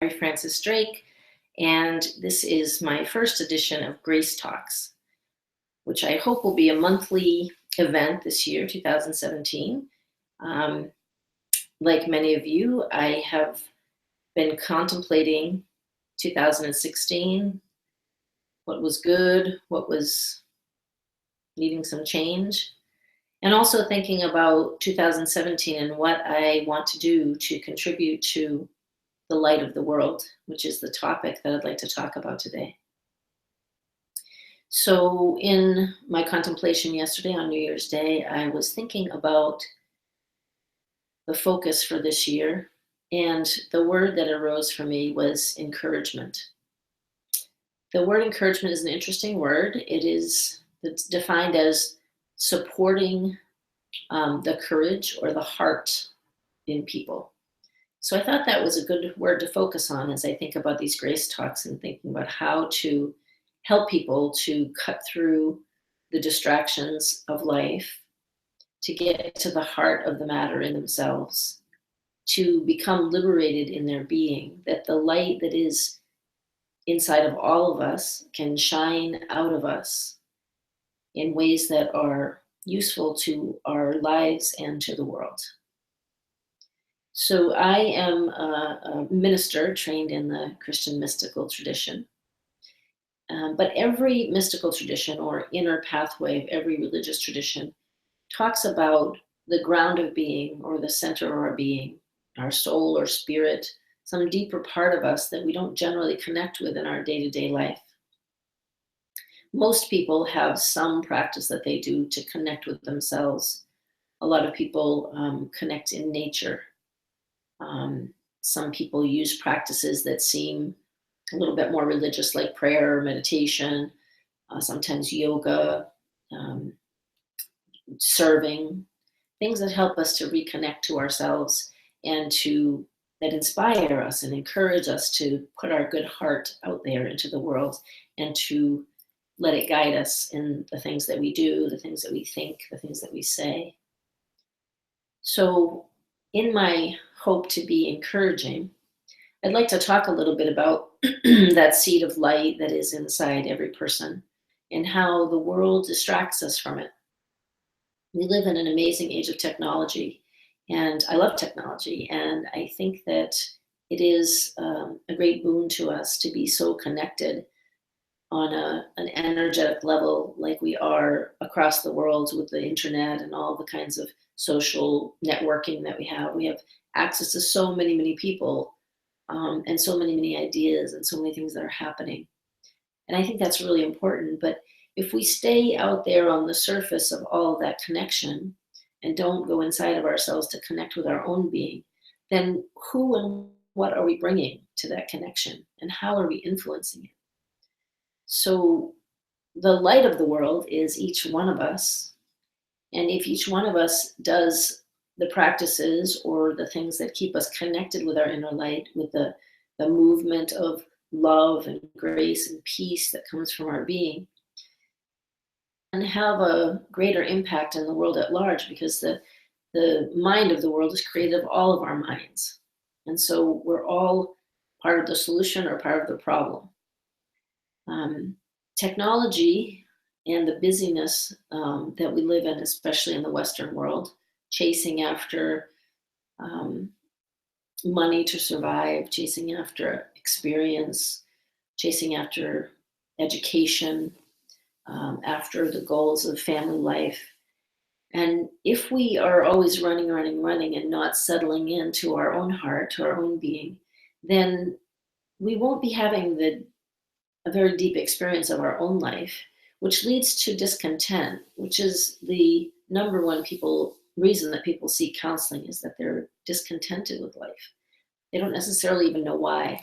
Mary Frances Drake, and this is my first edition of Grace Talks, which I hope will be a monthly event this year, 2017. Um, like many of you, I have been contemplating 2016, what was good, what was needing some change, and also thinking about 2017 and what I want to do to contribute to the light of the world, which is the topic that I'd like to talk about today. So, in my contemplation yesterday on New Year's Day, I was thinking about the focus for this year, and the word that arose for me was encouragement. The word encouragement is an interesting word. It's defined as supporting the courage or the heart in people. So I thought that was a good word to focus on as I think about these grace talks and thinking about how to help people to cut through the distractions of life, to get to the heart of the matter in themselves, to become liberated in their being, that the light that is inside of all of us can shine out of us in ways that are useful to our lives and to the world. So I am a minister trained in the Christian mystical tradition. But every mystical tradition or inner pathway of every religious tradition talks about the ground of being or the center of our being, our soul or spirit, some deeper part of us that we don't generally connect with in our day-to-day life. Most people have some practice that they do to connect with themselves. A lot of people connect in nature. Some people use practices that seem a little bit more religious, like prayer or meditation, sometimes yoga, serving, things that help us to reconnect to ourselves and that inspire us and encourage us to put our good heart out there into the world and to let it guide us in the things that we do, the things that we think, the things that we say. So, in my hope to be encouraging, I'd like to talk a little bit about that seed of light that is inside every person and how the world distracts us from it. We live in an amazing age of technology, and I love technology, and I think that it is a great boon to us to be so connected on an energetic level like we are across the world with the internet and all the kinds of social networking that we have. We have access to so many, many people and so many, many ideas and so many things that are happening. And I think that's really important. But if we stay out there on the surface of all of that connection and don't go inside of ourselves to connect with our own being, then who and what are we bringing to that connection? And how are we influencing it? So the light of the world is each one of us. And if each one of us does the practices or the things that keep us connected with our inner light, with the movement of love and grace and peace that comes from our being, and have a greater impact in the world at large, because the mind of the world is created of all of our minds. And so we're all part of the solution or part of the problem. Technology and the busyness that we live in, especially in the Western world, chasing after money to survive, chasing after experience, chasing after education, after the goals of family life. And if we are always running and not settling into our own heart, to our own being, then we won't be having a very deep experience of our own life, which leads to discontent, which is the number one reason that people seek counseling, is that they're discontented with life. They don't necessarily even know why.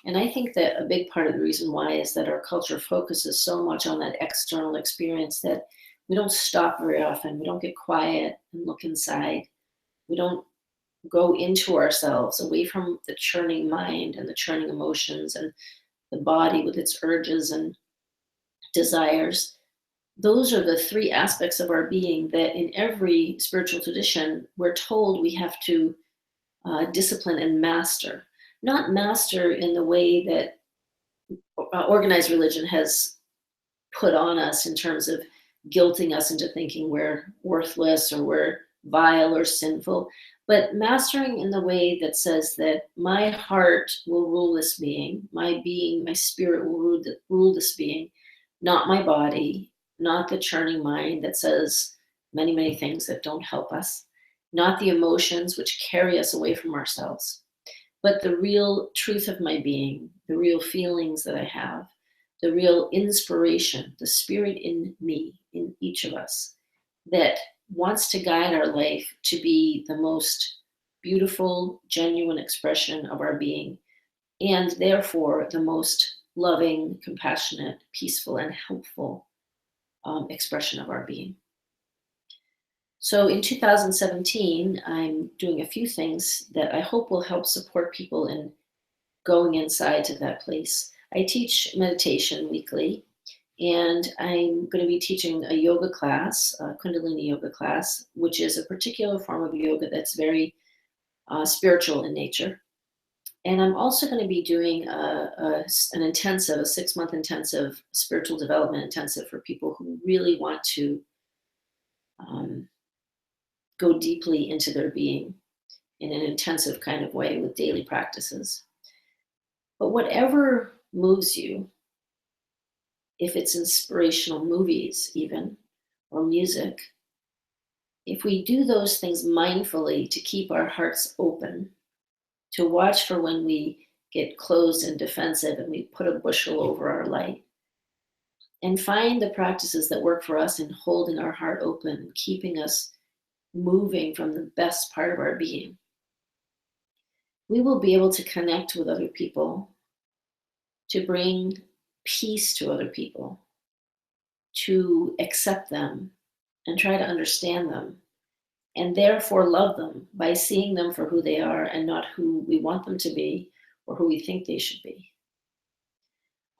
And I think that a big part of the reason why is that our culture focuses so much on that external experience that we don't stop very often. We don't get quiet and look inside. We don't go into ourselves, away from the churning mind and the churning emotions and the body with its urges and desires. Those are the three aspects of our being that in every spiritual tradition we're told we have to discipline and master. not master in the way that organized religion has put on us in terms of guilting us into thinking we're worthless or we're vile or sinful, but mastering in the way that says that my heart will rule this being, my spirit will rule this being, not my body, not the churning mind that says many, many things that don't help us, not the emotions which carry us away from ourselves, but the real truth of my being, the real feelings that I have, the real inspiration, the spirit in me, in each of us, that wants to guide our life to be the most beautiful, genuine expression of our being, and therefore the most loving, compassionate, peaceful, and helpful expression of our being. So in 2017, I'm doing a few things that I hope will help support people in going inside to that place. I teach meditation weekly, and I'm going to be teaching a yoga class, a Kundalini yoga class, which is a particular form of yoga that's very spiritual in nature. And I'm also going to be doing an intensive, a 6-month intensive, spiritual development intensive for people who really want to go deeply into their being in an intensive kind of way with daily practices. But whatever moves you, if it's inspirational movies even, or music, if we do those things mindfully to keep our hearts open, to watch for when we get closed and defensive and we put a bushel over our light, and find the practices that work for us in holding our heart open, keeping us moving from the best part of our being, we will be able to connect with other people, to bring peace to other people, to accept them and try to understand them, and therefore love them by seeing them for who they are and not who we want them to be or who we think they should be.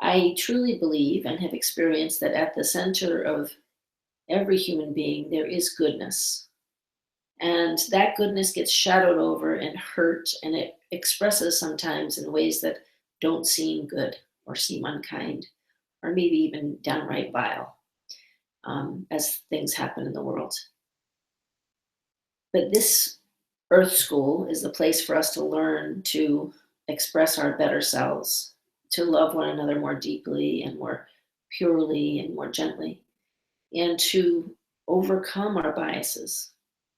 I truly believe and have experienced that at the center of every human being, there is goodness. And that goodness gets shadowed over and hurt, and it expresses sometimes in ways that don't seem good or seem unkind, or maybe even downright vile, as things happen in the world. But this Earth School is the place for us to learn to express our better selves, to love one another more deeply and more purely and more gently, and to overcome our biases,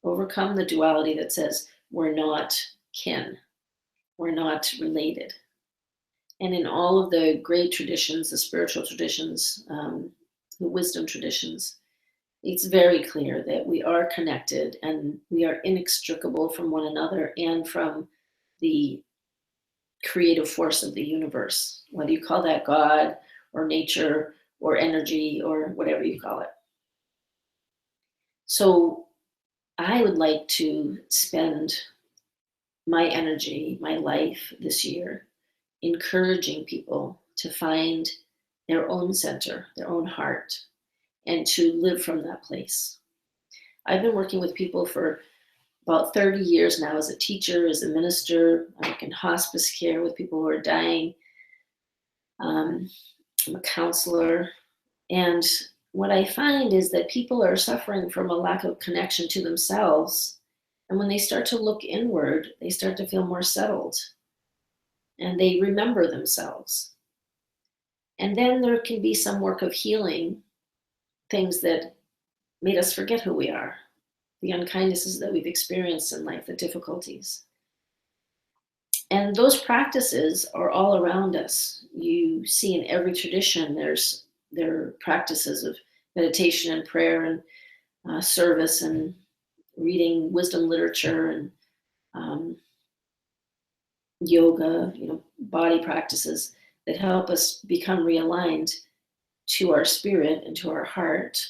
overcome the duality that says we're not kin, we're not related. And in all of the great traditions, the spiritual traditions, the wisdom traditions, it's very clear that we are connected and we are inextricable from one another and from the creative force of the universe, whether you call that God or nature or energy or whatever you call it. So I would like to spend my energy, my life this year, encouraging people to find their own center, their own heart, and to live from that place. I've been working with people for about 30 years now as a teacher, as a minister. I work in hospice care with people who are dying. I'm a counselor. And what I find is that people are suffering from a lack of connection to themselves. And when they start to look inward, they start to feel more settled and they remember themselves. And then there can be some work of healing things that made us forget who we are, the unkindnesses that we've experienced in life, the difficulties. And those practices are all around us. You see in every tradition, there are practices of meditation and prayer and service and reading wisdom literature and yoga, body practices that help us become realigned to our spirit and to our heart.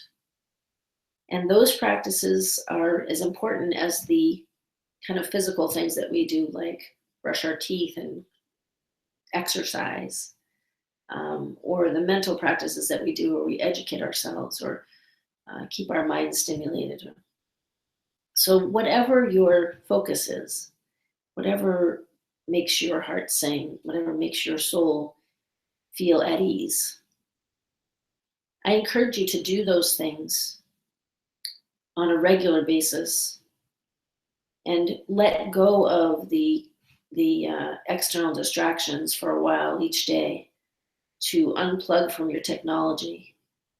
And those practices are as important as the kind of physical things that we do, like brush our teeth and exercise, or the mental practices that we do where we educate ourselves or keep our minds stimulated. So whatever your focus is, whatever makes your heart sing, whatever makes your soul feel at ease. I encourage you to do those things on a regular basis and let go of the external distractions for a while each day, to unplug from your technology,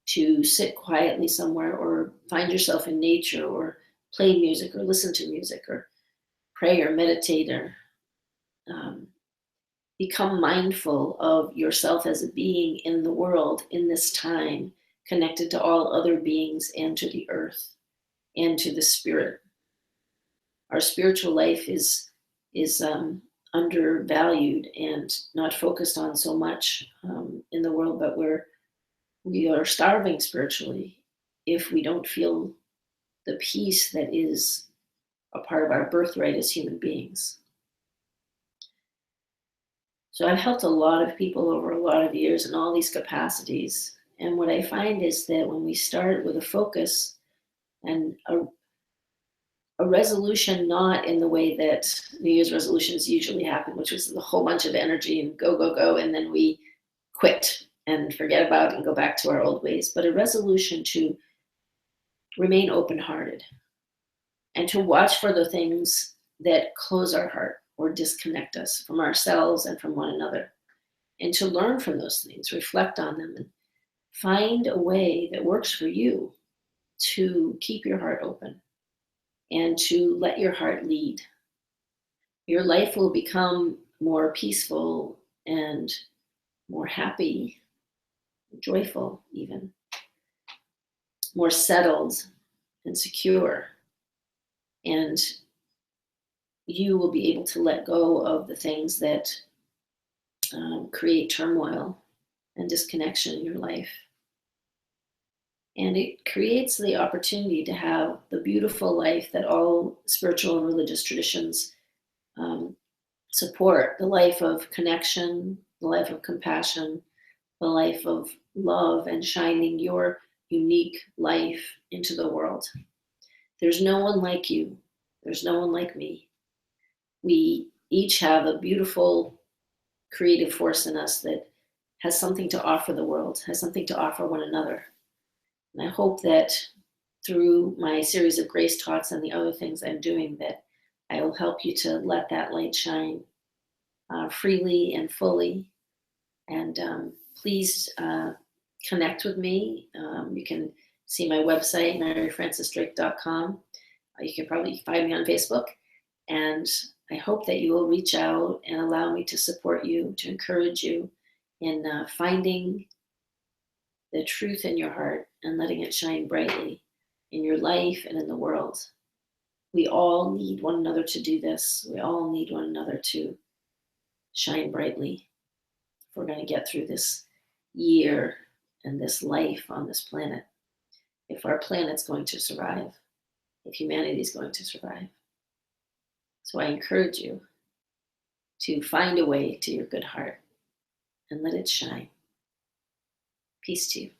to sit quietly somewhere or find yourself in nature or play music or listen to music or pray or meditate or um, become mindful of yourself as a being in the world in this time, connected to all other beings and to the earth and to the spirit. Our spiritual life is undervalued and not focused on so much in the world, but we are starving spiritually if we don't feel the peace that is a part of our birthright as human beings. So I've helped a lot of people over a lot of years in all these capacities. And what I find is that when we start with a focus and a resolution, not in the way that New Year's resolutions usually happen, which was a whole bunch of energy and go, go, go, and then we quit and forget about it and go back to our old ways, but a resolution to remain open hearted and to watch for the things that close our heart or disconnect us from ourselves and from one another, and to learn from those things, reflect on them, and find a way that works for you to keep your heart open and to let your heart lead. Your life will become more peaceful and more happy, joyful, even more settled and secure. And you will be able to let go of the things that create turmoil and disconnection in your life. And it creates the opportunity to have the beautiful life that all spiritual and religious traditions um, support, the life of connection, the life of compassion, the life of love, and shining your unique life into the world. There's no one like you. There's no one like me. We each have a beautiful creative force in us that has something to offer the world, has something to offer one another. And I hope that through my series of grace talks and the other things I'm doing, that I will help you to let that light shine freely and fully. And please connect with me. You can see my website, maryfrancesdrake.com. You can probably find me on Facebook. And I hope that you will reach out and allow me to support you, to encourage you in finding the truth in your heart and letting it shine brightly in your life and in the world. We all need one another to do this. We all need one another to shine brightly if we're going to get through this year and this life on this planet. If our planet's going to survive, if humanity is going to survive. So I encourage you to find a way to your good heart and let it shine. Peace to you.